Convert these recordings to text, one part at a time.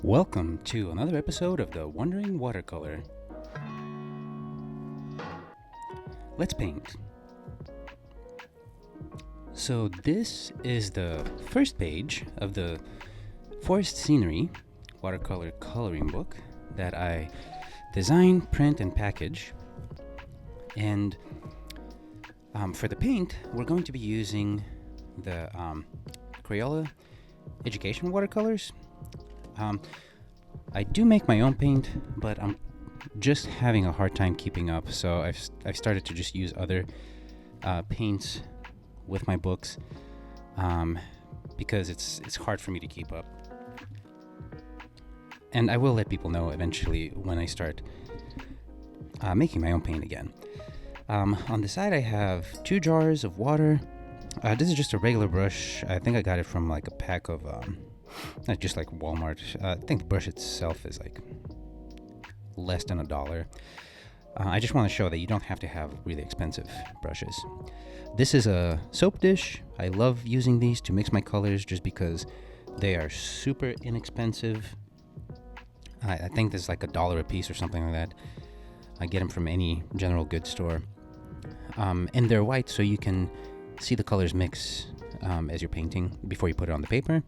Welcome to another episode of the Wandering Watercolor. Let's paint. So this is the first page of the Forest Scenery watercolor coloring book that I design, print, and package. And for the paint, we're going to be using the Crayola education watercolors. I do make my own paint, but I'm just having a hard time keeping up. So I've started to just use other paints with my books because it's hard for me to keep up. And I will let people know eventually when I start making my own paint again. On the side, I have 2 jars of water. This is just a regular brush. I think I got it from like a pack of just like Walmart. I think the brush itself is like less than $1. I just want to show that you don't have to have really expensive brushes. This is a soap dish. I love using these to mix my colors just because they are super inexpensive. I think there's like $1 a piece or something like that. I get them from any general goods store. And they're white, so you can see the colors mix as you're painting before you put it on the paper.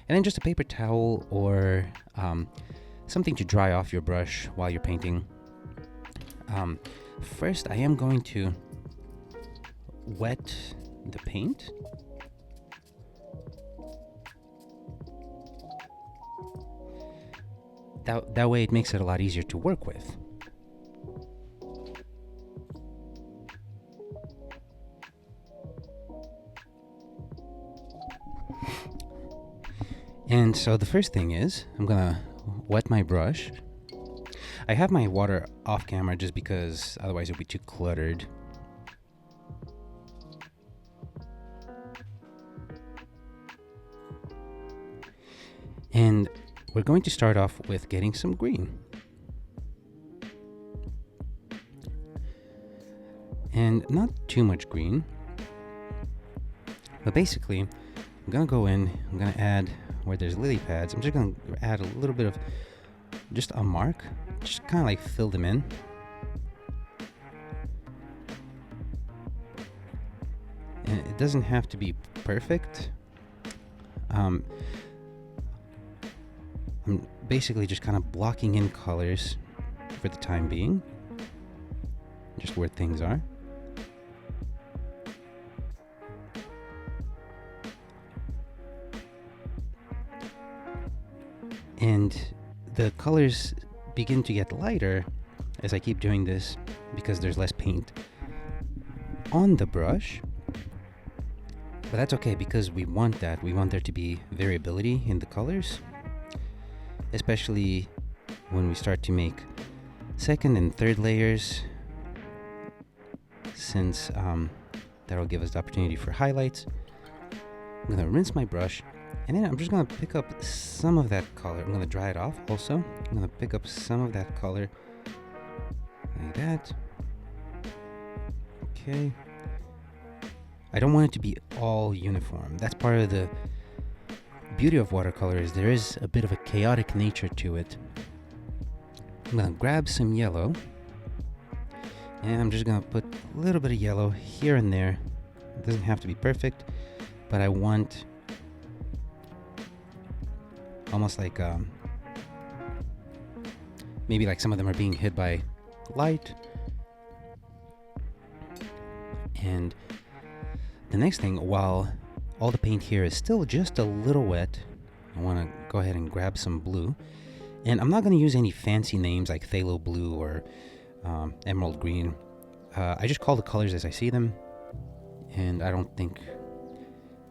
And then just a paper towel or something to dry off your brush while you're painting. First, I am going to wet the paint. That way it makes it a lot easier to work with. And so the first thing is, I'm gonna wet my brush. I have my water off camera just because otherwise it would be too cluttered. And we're going to start off with getting some green. And not too much green. But basically, I'm gonna go in, I'm gonna add where there's lily pads. I'm just gonna add a little bit of just a mark, just kind of like fill them in. And it doesn't have to be perfect. I'm basically just kind of blocking in colors for the time being, just where things are. And the colors begin to get lighter as I keep doing this because there's less paint on the brush. But that's okay because we want that. We want there to be variability in the colors, especially when we start to make second and third layers, since that'll give us the opportunity for highlights. I'm gonna rinse my brush. And then I'm just going to pick up some of that color. I'm going to dry it off also. I'm going to pick up some of that color like that. Okay. I don't want it to be all uniform. That's part of the beauty of watercolor, is there is a bit of a chaotic nature to it. I'm going to grab some yellow. And I'm just going to put a little bit of yellow here and there. It doesn't have to be perfect, but I want almost like maybe like some of them are being hit by light. And the next thing, while all the paint here is still just a little wet, I want to go ahead and grab some blue. And I'm not going to use any fancy names like phthalo blue or emerald green. I just call the colors as I see them, and I don't think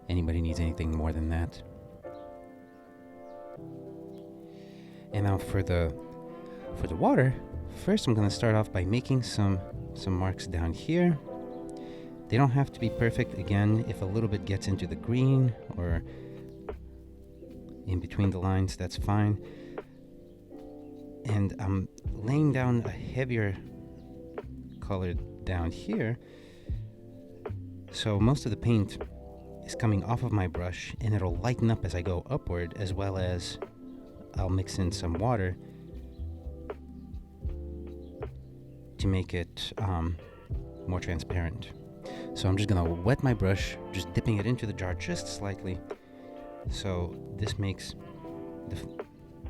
anybody needs anything more than that. And now for the water, first I'm going to start off by making some marks down here. They don't have to be perfect. Again, if a little bit gets into the green or in between the lines, that's fine. And I'm laying down a heavier color down here, so most of the paint is coming off of my brush, and it'll lighten up as I go upward, as well as I'll mix in some water to make it more transparent. So I'm just gonna wet my brush, just dipping it into the jar just slightly. So this makes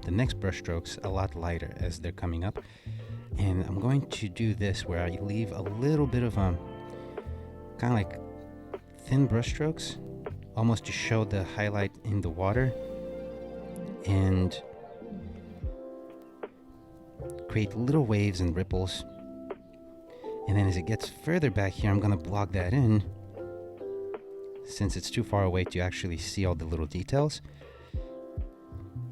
the next brush strokes a lot lighter as they're coming up. And I'm going to do this where I leave a little bit of kind of like thin brush strokes, almost to show the highlight in the water and create little waves and ripples. And then as it gets further back here, I'm going to block that in since it's too far away to actually see all the little details.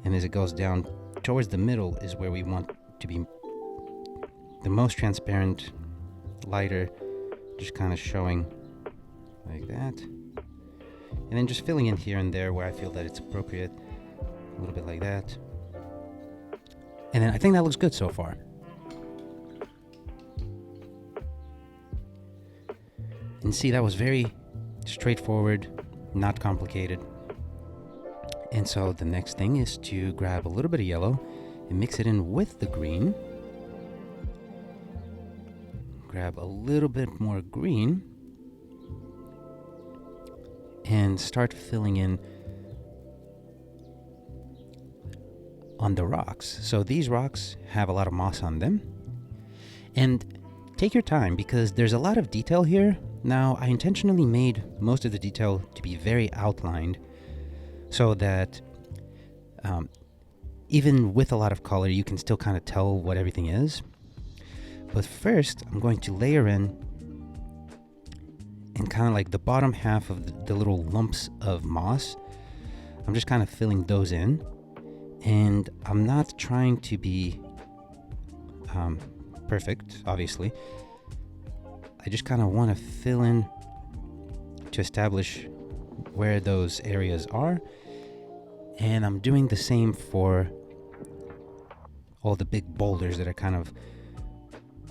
And as it goes down towards the middle is where we want to be the most transparent, lighter, just kind of showing like that. And then just filling in here and there where I feel that it's appropriate, a little bit like that. And then I think that looks good so far. And see, that was very straightforward, not complicated. And so the next thing is to grab a little bit of yellow and mix it in with the green. Grab a little bit more green and start filling in on the rocks. So these rocks have a lot of moss on them. And take your time because there's a lot of detail here. Now, I intentionally made most of the detail to be very outlined so that even with a lot of color, you can still kind of tell what everything is. But first, I'm going to layer in and kind of like the bottom half of the little lumps of moss. I'm just kind of filling those in. And I'm not trying to be perfect, obviously. I just kind of want to fill in to establish where those areas are. And I'm doing the same for all the big boulders that are kind of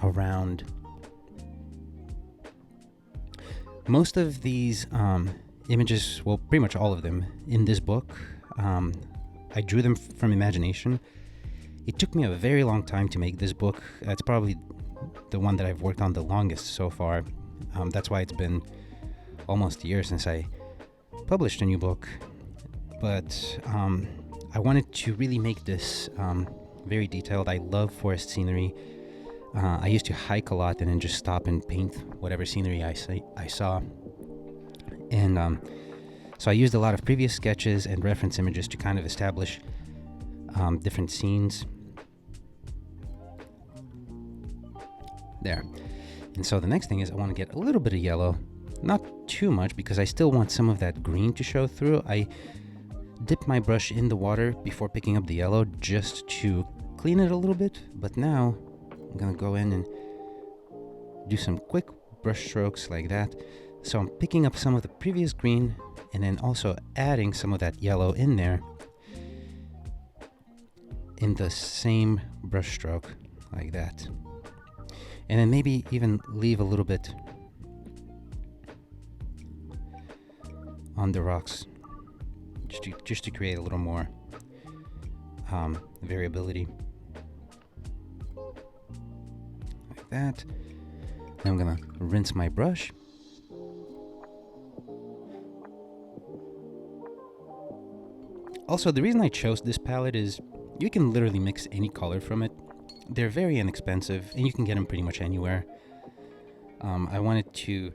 around. Most of these images, well, pretty much all of them in this book, I drew them from imagination. It took me a very long time to make this book. It's probably the one that I've worked on the longest so far. That's why it's been almost a year since I published a new book. But I wanted to really make this very detailed. I love forest scenery. I used to hike a lot and then just stop and paint whatever scenery I saw. And so I used a lot of previous sketches and reference images to kind of establish different scenes. There. And so the next thing is I want to get a little bit of yellow. Not too much because I still want some of that green to show through. I dip my brush in the water before picking up the yellow just to clean it a little bit. But now I'm going to go in and do some quick brush strokes like that. So I'm picking up some of the previous green and then also adding some of that yellow in there in the same brush stroke like that. And then maybe even leave a little bit on the rocks just to create a little more variability. Like that. Then I'm gonna rinse my brush. Also, the reason I chose this palette is you can literally mix any color from it. They're very inexpensive and you can get them pretty much anywhere. I wanted to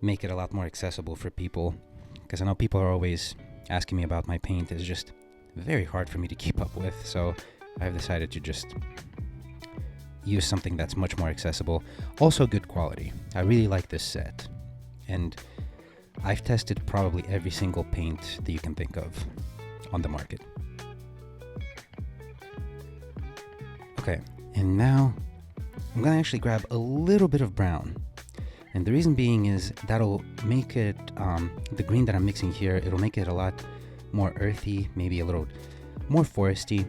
make it a lot more accessible for people because I know people are always asking me about my paint. It's just very hard for me to keep up with, so I've decided to just use something that's much more accessible. Also good quality. I really like this set, and I've tested probably every single paint that you can think of on the market. Okay, and now I'm gonna actually grab a little bit of brown. And the reason being is that'll make it, the green that I'm mixing here, it'll make it a lot more earthy, maybe a little more foresty,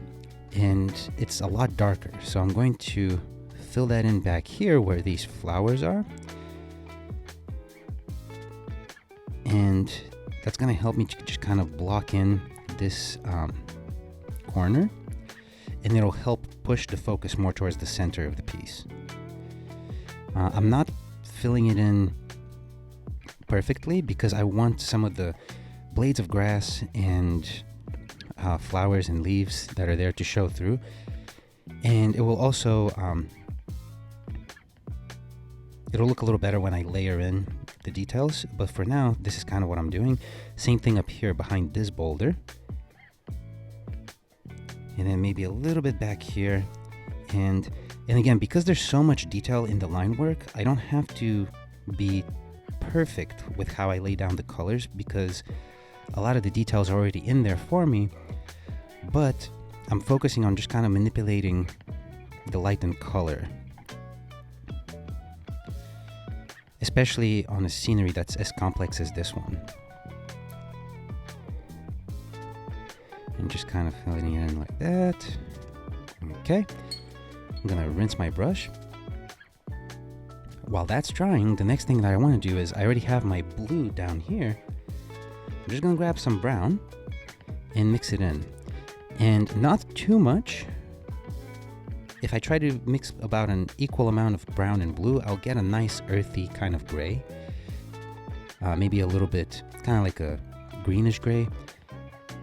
and it's a lot darker. So I'm going to fill that in back here where these flowers are. And that's gonna help me to just kind of block in this corner. and it'll help push the focus more towards the center of the piece. I'm not filling it in perfectly because I want some of the blades of grass and flowers and leaves that are there to show through, and it will also it'll look a little better when I layer in the details. But for now, this is kind of what I'm doing. Same thing up here behind this boulder, and then maybe a little bit back here. And again, because there's so much detail in the line work, I don't have to be perfect with how I lay down the colors because a lot of the details are already in there for me, but I'm focusing on just kind of manipulating the light and color, especially on a scenery that's as complex as this one. And just kind of filling it in like that. Okay, I'm gonna rinse my brush. While that's drying, the next thing that I want to do is I already have my blue down here. I'm just gonna grab some brown and mix it in, and not too much. If I try to mix about an equal amount of brown and blue, I'll get a nice earthy kind of gray, maybe a little bit kind of like a greenish gray,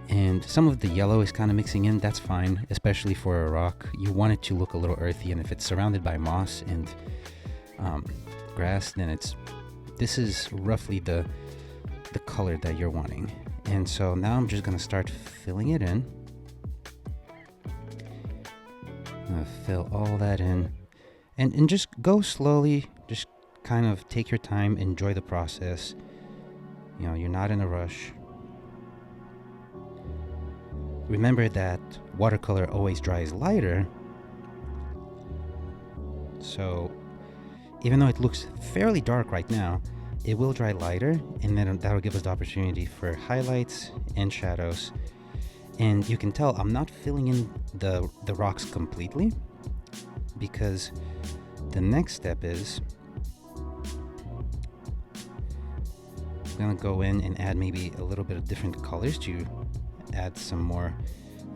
and some of the yellow is kind of mixing in. That's fine, especially for a rock. You want it to look a little earthy, and if it's surrounded by moss and grass, then this is roughly the color that you're wanting. And so now I'm just gonna start filling it in. I'm gonna fill all that in, and just go slowly. Just kind of take your time, enjoy the process. You know, you're not in a rush. Remember that watercolor always dries lighter, so even though it looks fairly dark right now, it will dry lighter, and then that'll give us the opportunity for highlights and shadows. And you can tell I'm not filling in the rocks completely, because the next step is I'm gonna go in and add maybe a little bit of different colors to add some more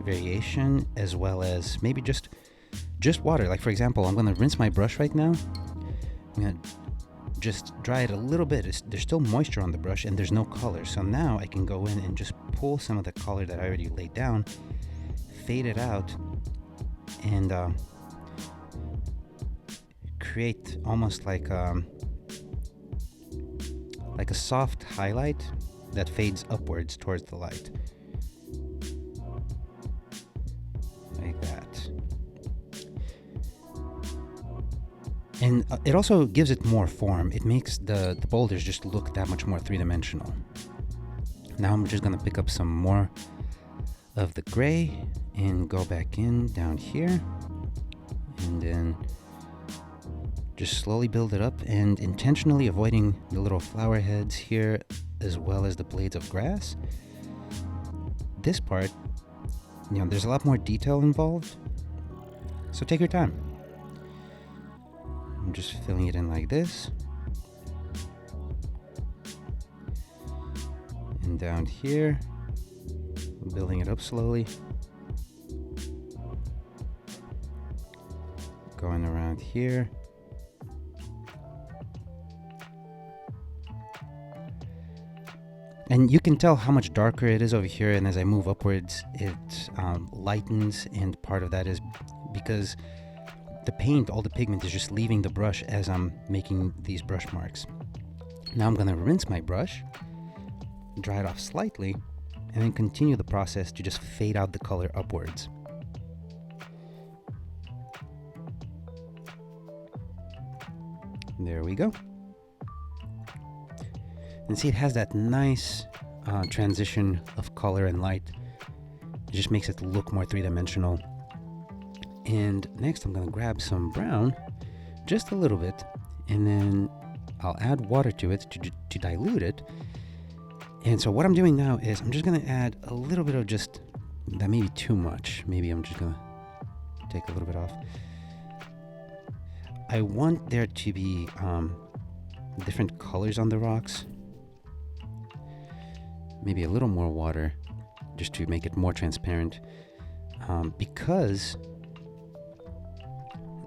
variation, as well as maybe just water. Like, for example, I'm gonna rinse my brush right now. I'm gonna just dry it a little bit. There's still moisture on the brush and there's no color, so now I can go in and just pull some of the color that I already laid down, fade it out, and create almost like a soft highlight that fades upwards towards the light, like that. And it also gives it more form. It makes the boulders just look that much more three-dimensional. Now I'm just gonna pick up some more of the gray and go back in down here, and then just slowly build it up, and intentionally avoiding the little flower heads here as well as the blades of grass. This part, there's a lot more detail involved, so take your time. I'm just filling it in like this. And down here, building it up slowly. Going around here. And you can tell how much darker it is over here, and as I move upwards, it lightens, and part of that is because the paint, all the pigment is just leaving the brush as I'm making these brush marks. Now I'm gonna rinse my brush, dry it off slightly, and then continue the process to just fade out the color upwards. There we go. And see, it has that nice transition of color and light. It just makes it look more three-dimensional. And next I'm gonna grab some brown, just a little bit, and then I'll add water to it to dilute it. And so what I'm doing now is I'm just gonna add a little bit of just, that may be too much. Maybe I'm just gonna take a little bit off. I want there to be different colors on the rocks. Maybe a little more water just to make it more transparent. Because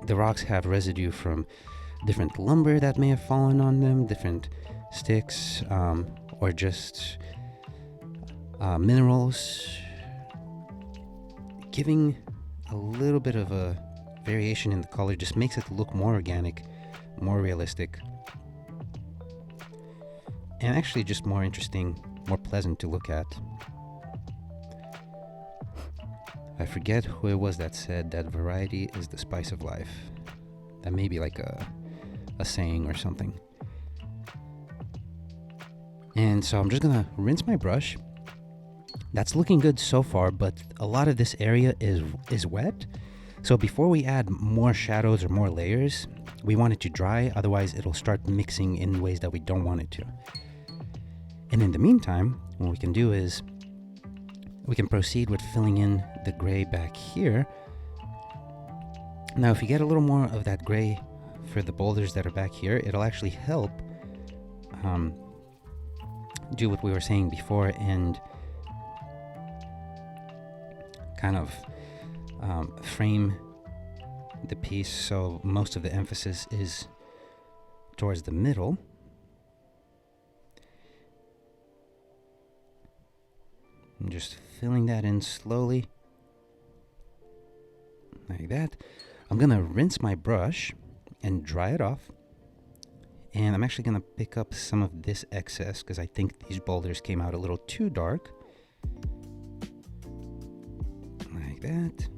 the rocks have residue from different lumber that may have fallen on them, different sticks, or just minerals, giving a little bit of a variation in the color just makes it look more organic, more realistic, and actually just more interesting, more pleasant to look at. I forget who it was that said that variety is the spice of life. That may be like a saying or something. And so I'm just gonna rinse my brush. That's looking good so far, but a lot of this area is wet. So before we add more shadows or more layers, we want it to dry, otherwise it'll start mixing in ways that we don't want it to. And in the meantime, what we can do is we can proceed with filling in the gray back here. Now, if you get a little more of that gray for the boulders that are back here, it'll actually help do what we were saying before and kind of frame the piece so most of the emphasis is towards the middle. I'm just filling that in slowly, like that. I'm gonna rinse my brush and dry it off. And I'm actually gonna pick up some of this excess because I think these boulders came out a little too dark. Like that.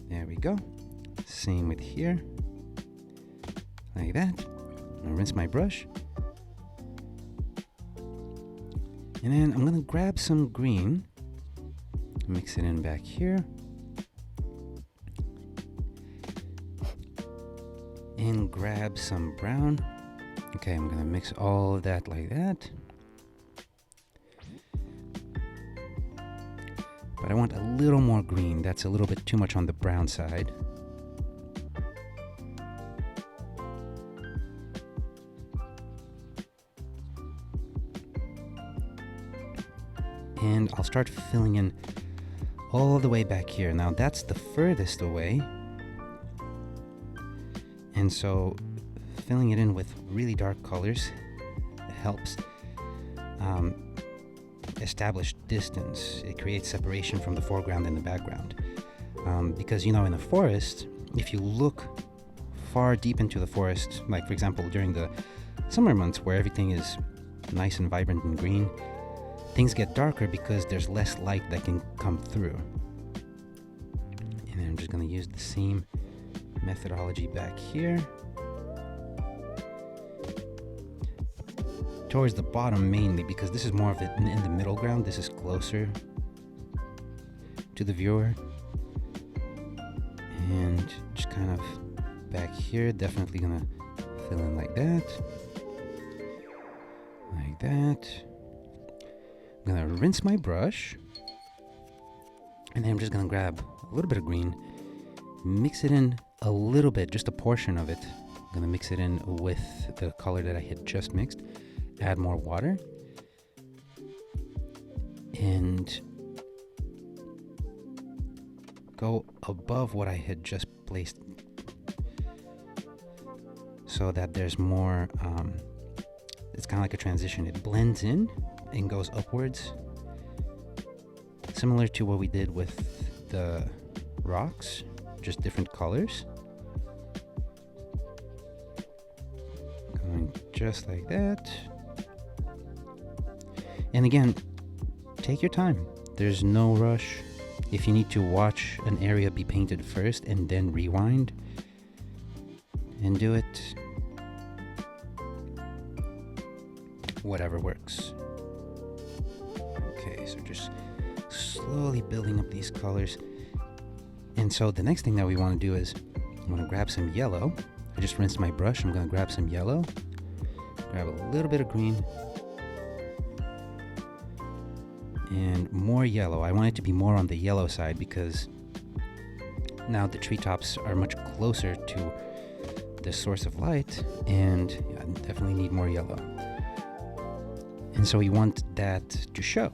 There we go. Same with here. Like that. I'm gonna rinse my brush. And then I'm gonna grab some green, mix it in back here, and grab some brown. Okay, I'm gonna mix all of that like that. But I want a little more green. That's a little bit too much on the brown side. And I'll start filling in all the way back here. Now that's the furthest away. And so filling it in with really dark colors helps establish distance. It creates separation from the foreground and the background. Because, you know, in a forest, if you look far deep into the forest, like for example during the summer months where everything is nice and vibrant and green, things get darker because there's less light that can come through. And then I'm just going to use the same methodology back here. Towards the bottom mainly because this is more of it in the middle ground. This is closer to the viewer. And just kind of back here, definitely going to fill in like that. Like that. I'm gonna rinse my brush, and then I'm just gonna grab a little bit of green, mix it in a little bit, just a portion of it. I'm gonna mix it in with the color that I had just mixed, add more water, and go above what I had just placed so that there's more, it's kind of like a transition. It blends in and goes upwards, similar to what we did with the rocks, just different colors. Going just like that. And again, take your time. There's no rush. If you need to watch an area be painted first and then rewind and do it, whatever works. Okay, so just slowly building up these colors. And so the next thing that we want to do is I'm going to grab some yellow. I just rinsed my brush. I'm going to grab some yellow, grab a little bit of green, and more yellow. I want it to be more on the yellow side because now the treetops are much closer to the source of light, and I definitely need more yellow. And so we want that to show.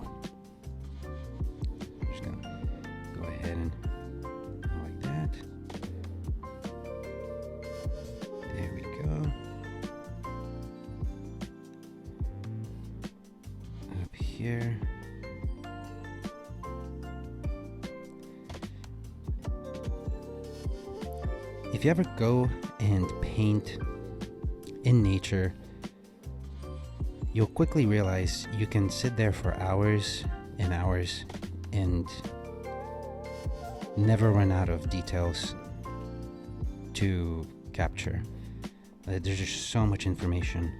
I'm just gonna go ahead and like that. here. If you ever go and paint in nature, you'll quickly realize you can sit there for hours and hours and never run out of details to capture. There's just so much information.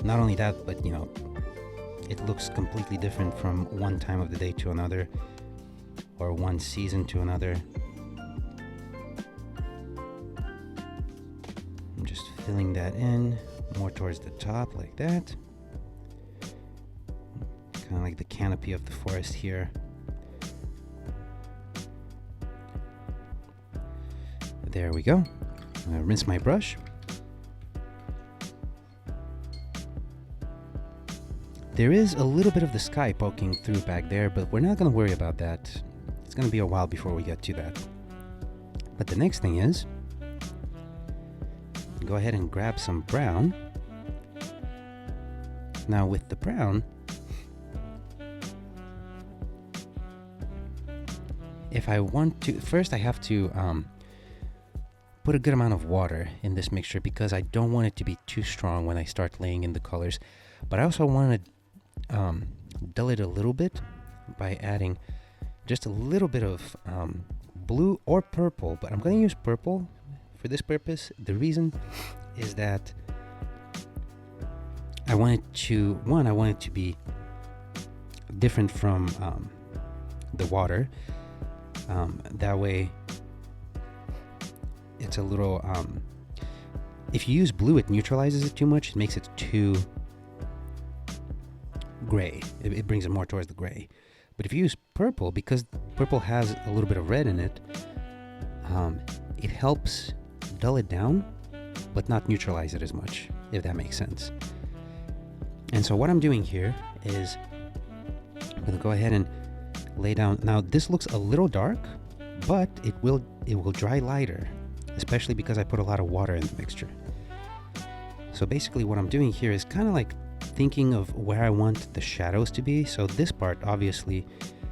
Not only that, but you know, it looks completely different from one time of the day to another, or one season to another. I'm just filling that in more towards the top like that. Kind of like the canopy of the forest here. There we go. I'm gonna rinse my brush. There is a little bit of the sky poking through back there, but we're not gonna worry about that. It's gonna be a while before we get to that. But the next thing is, go ahead and grab some brown. Now with the brown, if I want to, first I have to put a good amount of water in this mixture because I don't want it to be too strong when I start laying in the colors. But I also want to dull it a little bit by adding just a little bit of blue or purple, but I'm going to use purple for this purpose. The reason is that I want it to be different from the water. That way it's a little, if you use blue, it neutralizes it too much. It makes it too gray. It brings it more towards the gray. But if you use purple, because purple has a little bit of red in it, it helps dull it down, but not neutralize it as much, if that makes sense. And so what I'm doing here is I'm going to go ahead and lay down. Now this looks a little dark, but it will dry lighter, especially because I put a lot of water in the mixture. So basically what I'm doing here is kind of like thinking of where I want the shadows to be. So this part, obviously,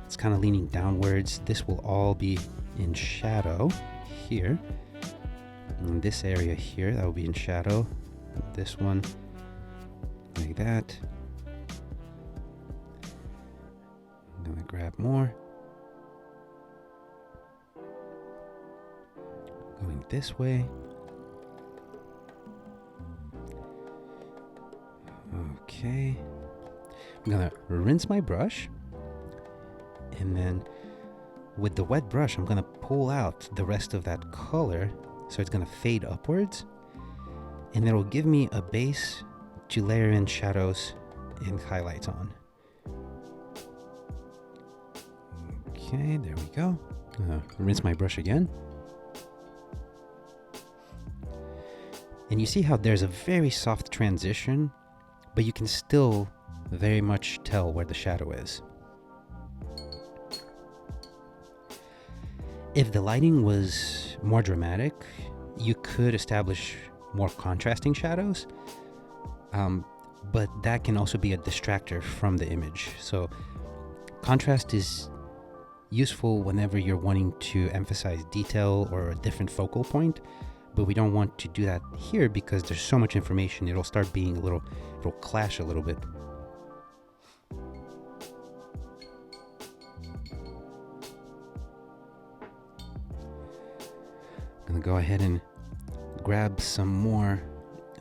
it's kind of leaning downwards. This will all be in shadow here. In this area here, that will be in shadow. This one, like that. I'm gonna grab more. Going this way. Okay. I'm gonna rinse my brush, and then with the wet brush I'm gonna pull out the rest of that color, so it's gonna fade upwards, and it'll give me a base to layer in shadows and highlights on. Okay, there we go. Rinse my brush again. And you see how there's a very soft transition, but you can still very much tell where the shadow is. If the lighting was more dramatic, you could establish more contrasting shadows, but that can also be a distractor from the image. So contrast is useful whenever you're wanting to emphasize detail or a different focal point, but we don't want to do that here because there's so much information. It'll start being it'll clash a little bit. I'm gonna go ahead and grab some more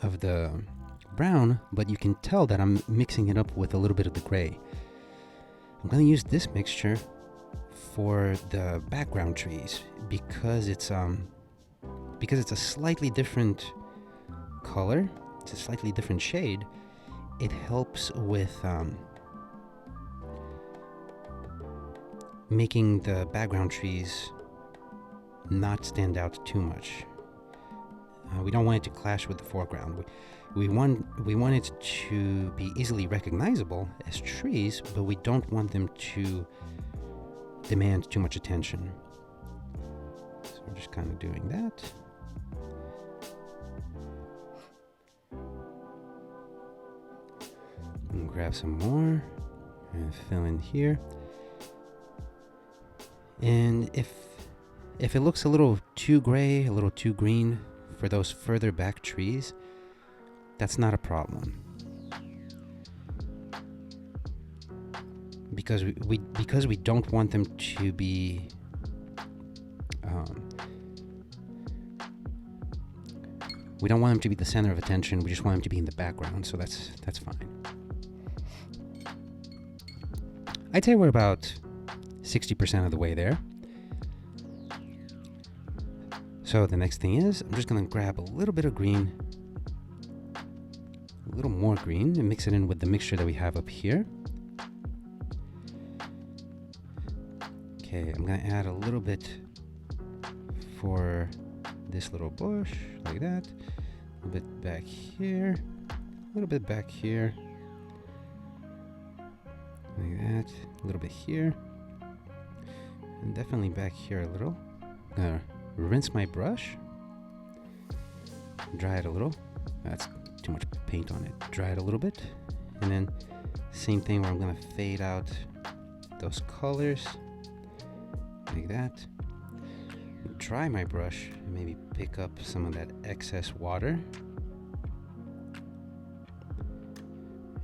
of the brown, but you can tell that I'm mixing it up with a little bit of the gray. I'm gonna use this mixture for the background trees because it's a slightly different color, it's a slightly different shade. It helps with making the background trees not stand out too much. We don't want it to clash with the foreground. We want it to be easily recognizable as trees, but we don't want them to demand too much attention. So we're just kind of doing that. And grab some more and fill in here. And if it looks a little too gray, a little too green for those further back trees, that's not a problem. Because we don't want them to be we don't want them to be the center of attention. We just want them to be in the background, so that's fine. I'd say we're about 60% of the way there. So the next thing is, I'm just gonna grab a little bit of green, a little more green, and mix it in with the mixture that we have up here. Okay, I'm gonna add a little bit for this little bush, like that. A little bit back here, a little bit back here, like that. A little bit here, and definitely back here a little. I'm gonna rinse my brush, dry it a little. That's too much paint on it. Dry it a little bit, and then same thing where I'm gonna fade out those colors, like that. Dry my brush and maybe pick up some of that excess water,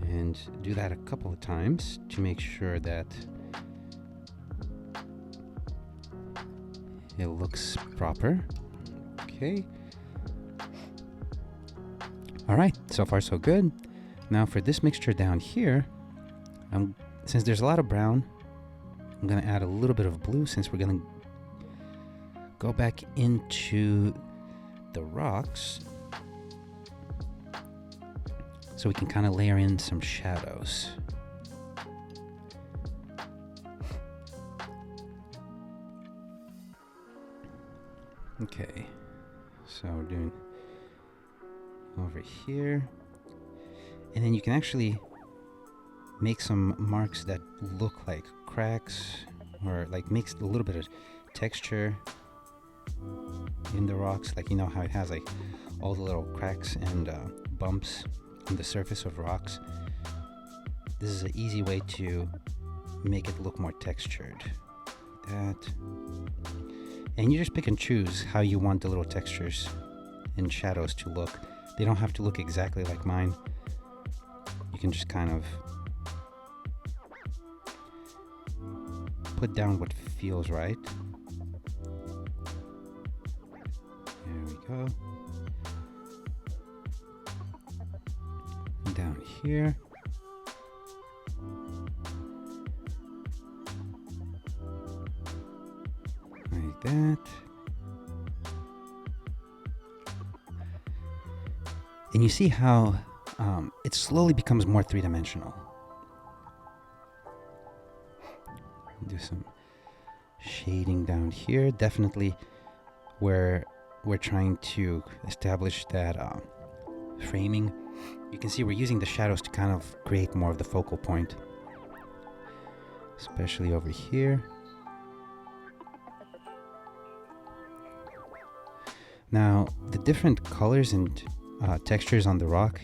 and do that a couple of times to make sure that it looks proper. Okay. All right, so far so good. Now for this mixture down here, since there's a lot of brown, I'm gonna add a little bit of blue, since we're gonna go back into the rocks, so we can kind of layer in some shadows. Okay, so we're doing over here, and then you can actually make some marks that look like cracks, or like makes a little bit of texture in the rocks, like, you know how it has like all the little cracks and bumps on the surface of rocks. This is an easy way to make it look more textured. That, and you just pick and choose how you want the little textures and shadows to look. They don't have to look exactly like mine. You can just kind of put down what feels right. There we go. Down here. Like that. And you see how it slowly becomes more three-dimensional. Do some shading down here. Definitely where we're trying to establish that framing. You can see we're using the shadows to kind of create more of the focal point, especially over here. Now, the different colors and textures on the rock,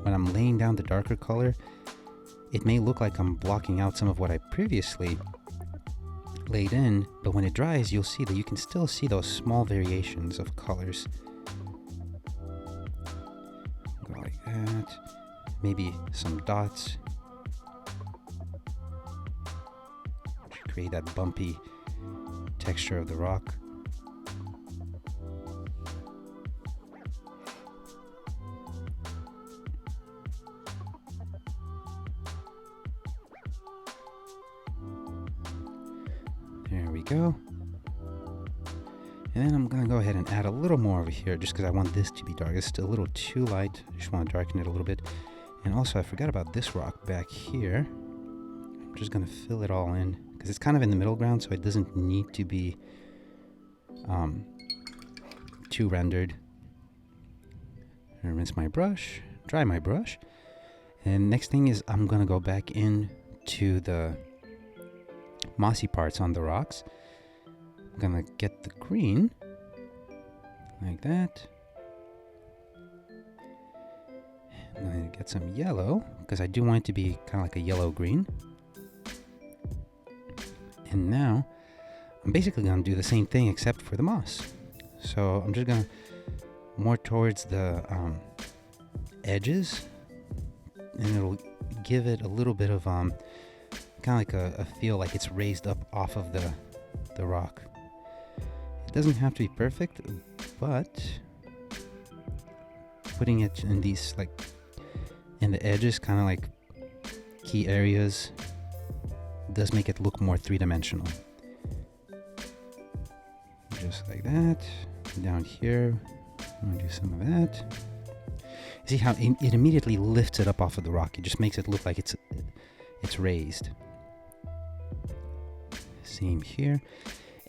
when I'm laying down the darker color, it may look like I'm blocking out some of what I previously laid in, but when it dries, you'll see that you can still see those small variations of colors. Go like that. Maybe some dots to create that bumpy texture of the rock. There we go. And then I'm going to go ahead and add a little more over here, just because I want this to be dark. It's still a little too light. I just want to darken it a little bit. And also, I forgot about this rock back here. I'm just going to fill it all in, because it's kind of in the middle ground, so it doesn't need to be too rendered. I rinse my brush, dry my brush. And next thing is I'm going to go back in to the mossy parts on the rocks. I'm gonna get the green like that. I'm going to get some yellow because I do want it to be kind of like a yellow-green. And now I'm basically going to do the same thing except for the moss. So I'm just going to more towards the edges, and it'll give it a little bit of kind of like a feel like it's raised up off of the rock. It doesn't have to be perfect, but putting it in these, like, in the edges, kind of like key areas, does make it look more three-dimensional. Just like that. Down here, I'm gonna do some of that. See how it immediately lifts it up off of the rock. It just makes it look like it's raised. Same here.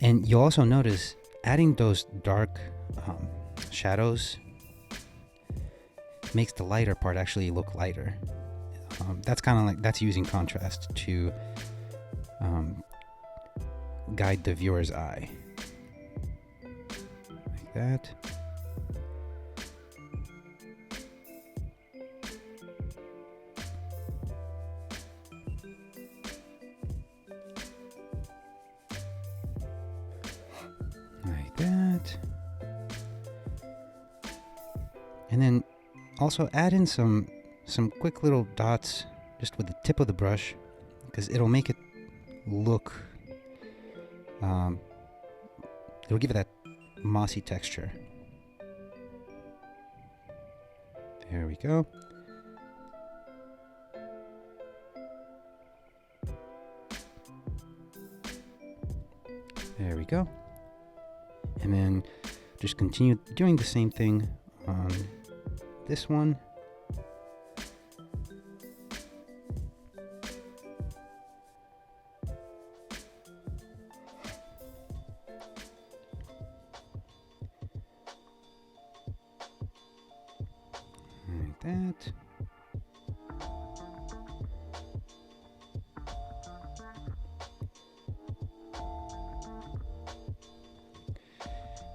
And you'll also notice adding those dark shadows makes the lighter part actually look lighter. That's kind of like, that's using contrast to guide the viewer's eye. Like that. Like that. And then also add in some quick little dots just with the tip of the brush, because it'll make it look, it'll give it that mossy texture. There we go. There we go. And then just continue doing the same thing on this one. Like that.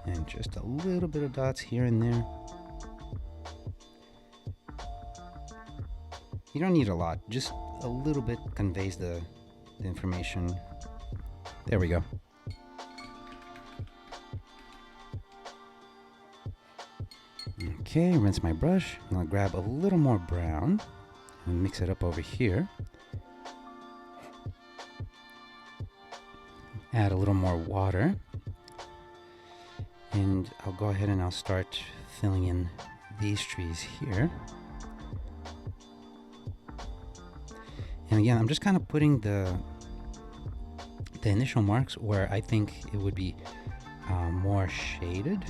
And just a little bit of dots here and there. You don't need a lot, just a little bit conveys the information. There we go. Okay, rinse my brush. I'm gonna grab a little more brown and mix it up over here. Add a little more water. And I'll go ahead and I'll start filling in these trees here. And again, I'm just kind of putting the initial marks where I think it would be more shaded.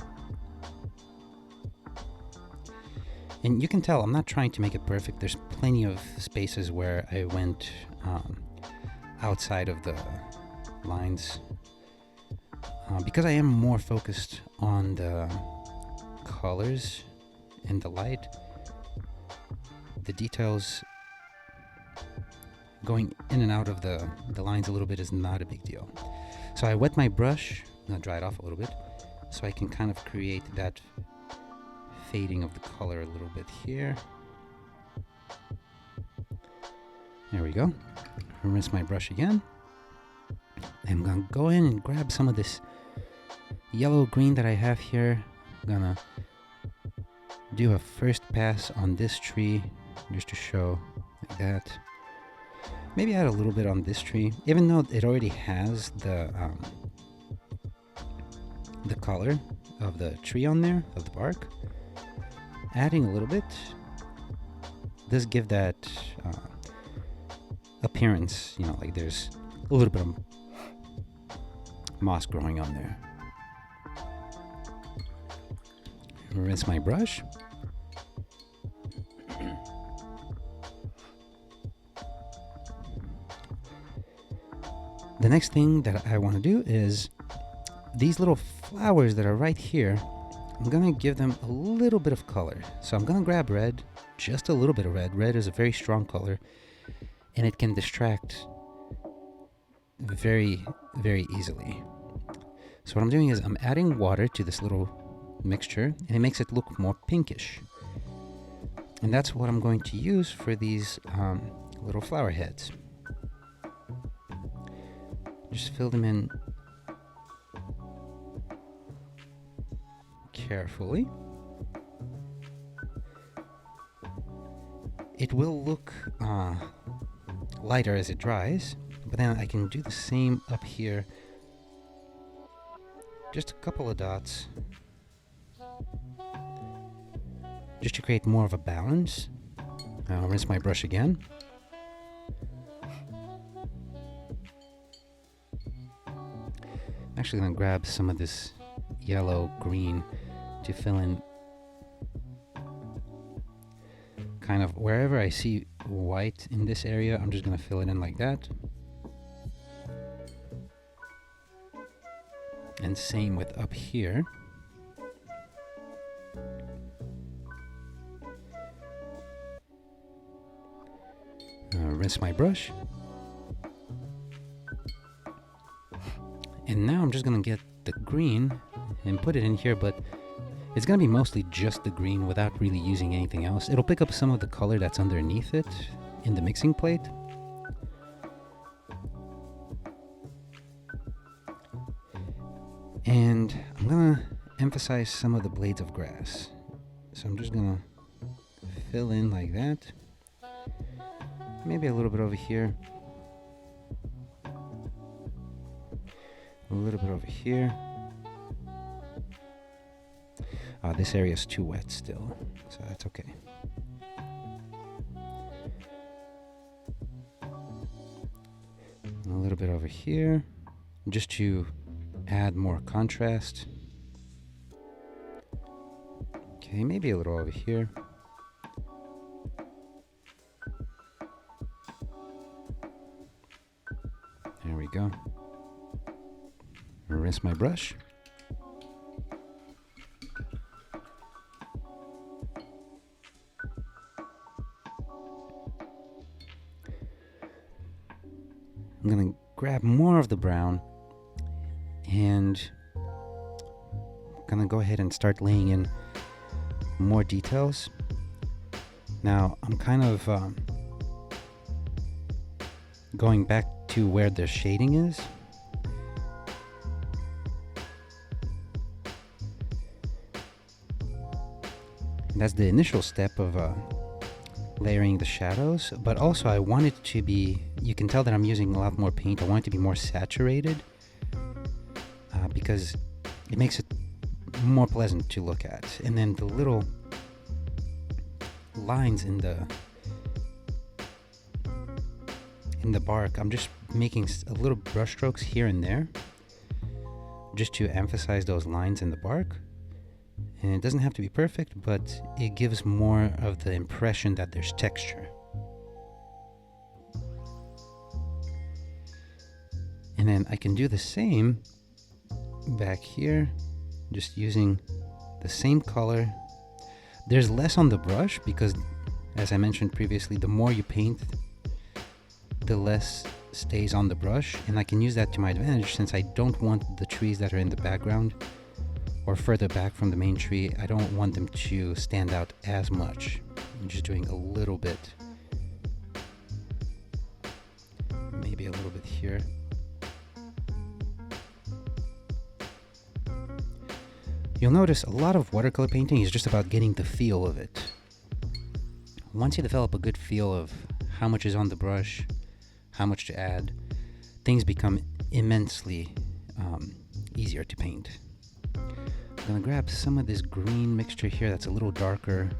And you can tell I'm not trying to make it perfect. There's plenty of spaces where I went outside of the lines. Because I am more focused on the colors and the light, the details going in and out of the lines a little bit is not a big deal. So I wet my brush, I'm gonna dry it off a little bit, so I can kind of create that fading of the color a little bit here. There we go. Rinse my brush again. I'm gonna go in and grab some of this yellow green that I have here. I'm gonna do a first pass on this tree just to show like that. Maybe add a little bit on this tree, even though it already has the color of the tree on there, of the bark. Adding a little bit does give that appearance, you know, like there's a little bit of moss growing on there. Rinse my brush. The next thing that I want to do is these little flowers that are right here, I'm going to give them a little bit of color. So I'm going to grab red, just a little bit of red. Red is a very strong color, and it can distract very, very easily. So what I'm doing is I'm adding water to this little mixture, and it makes it look more pinkish. And that's what I'm going to use for these little flower heads. Just fill them in carefully. It will look lighter as it dries, but then I can do the same up here. Just a couple of dots, just to create more of a balance. I'll rinse my brush again. I'm actually going to grab some of this yellow green to fill in kind of wherever I see white in this area. I'm just going to fill it in like that. And same with up here. Rinse my brush. And now I'm just going to get the green and put it in here, but it's going to be mostly just the green without really using anything else. It'll pick up some of the color that's underneath it in the mixing plate. And I'm going to emphasize some of the blades of grass. So I'm just going to fill in like that. Maybe a little bit over here. A little bit over here. This area is too wet still, so that's okay. A little bit over here, just to add more contrast. Okay, maybe a little over here. There we go. Rinse my brush. I'm going to grab more of the brown and I'm going to go ahead and start laying in more details. Now I'm kind of going back to where the shading is. That's the initial step of layering the shadows, but also I want it to be, you can tell that I'm using a lot more paint. I want it to be more saturated because it makes it more pleasant to look at. And then the little lines in the bark, I'm just making a little brush strokes here and there just to emphasize those lines in the bark. And it doesn't have to be perfect, but it gives more of the impression that there's texture. And then I can do the same back here, just using the same color. There's less on the brush because, as I mentioned previously, the more you paint, the less stays on the brush. And I can use that to my advantage since I don't want the trees that are in the background or further back from the main tree, I don't want them to stand out as much. I'm just doing a little bit. Maybe a little bit here. You'll notice a lot of watercolor painting is just about getting the feel of it. Once you develop a good feel of how much is on the brush, how much to add, things become immensely easier to paint. I'm going to grab some of this green mixture here that's a little darker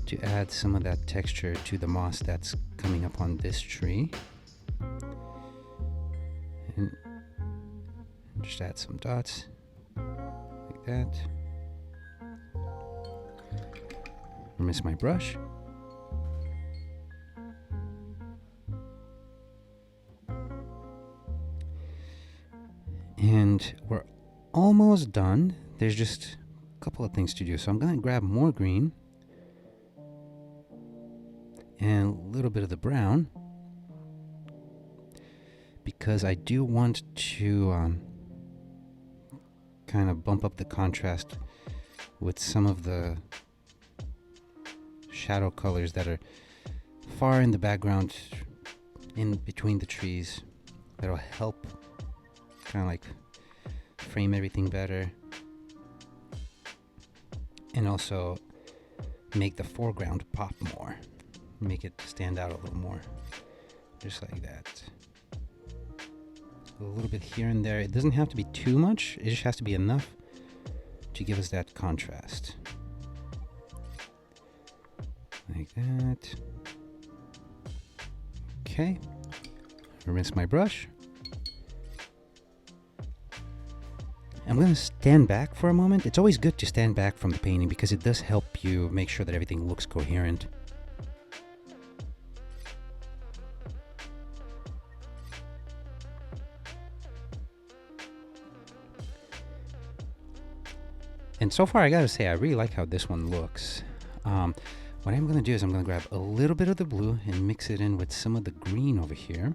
to add some of that texture to the moss that's coming up on this tree. And just add some dots like that. Rinse my brush. And we're almost done. There's just a couple of things to do. So I'm going to grab more green and a little bit of the brown because I do want to kind of bump up the contrast with some of the shadow colors that are far in the background, in between the trees, that'll help kind of like frame everything better, and also make the foreground pop more, make it stand out a little more, just like that. A little bit here and there. It doesn't have to be too much, it just has to be enough to give us that contrast. Like that. Okay, rinse my brush. I'm going to stand back for a moment. It's always good to stand back from the painting because it does help you make sure that everything looks coherent. And so far, I gotta say, I really like how this one looks. What I'm gonna do is I'm gonna grab a little bit of the blue and mix it in with some of the green over here.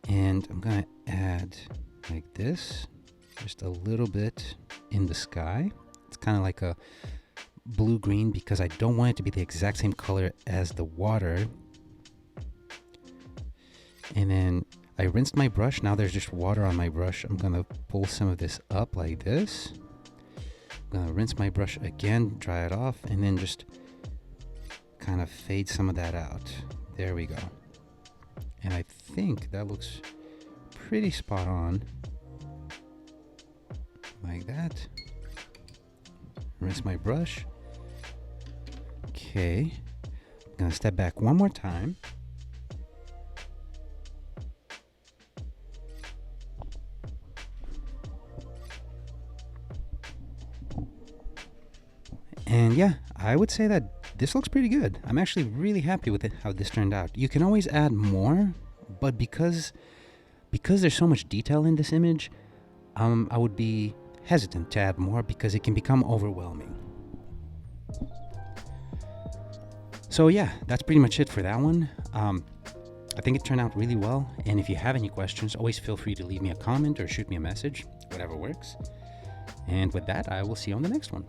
And I'm gonna add like this, just a little bit in the sky. It's kind of like a blue-green because I don't want it to be the exact same color as the water. And then I rinsed my brush. Now there's just water on my brush. I'm gonna pull some of this up like this. I'm gonna rinse my brush again, dry it off, and then just kind of fade some of that out. There we go. And I think that looks pretty spot on. Like that. Rinse my brush. Okay. I'm gonna step back one more time. And yeah, I would say that this looks pretty good. I'm actually really happy with it, how this turned out. You can always add more, but because there's so much detail in this image, I would be hesitant to add more because it can become overwhelming. So yeah, that's pretty much it for that one. I think it turned out really well, and if you have any questions, always feel free to leave me a comment or shoot me a message, whatever works. And with that, I will see you on the next one.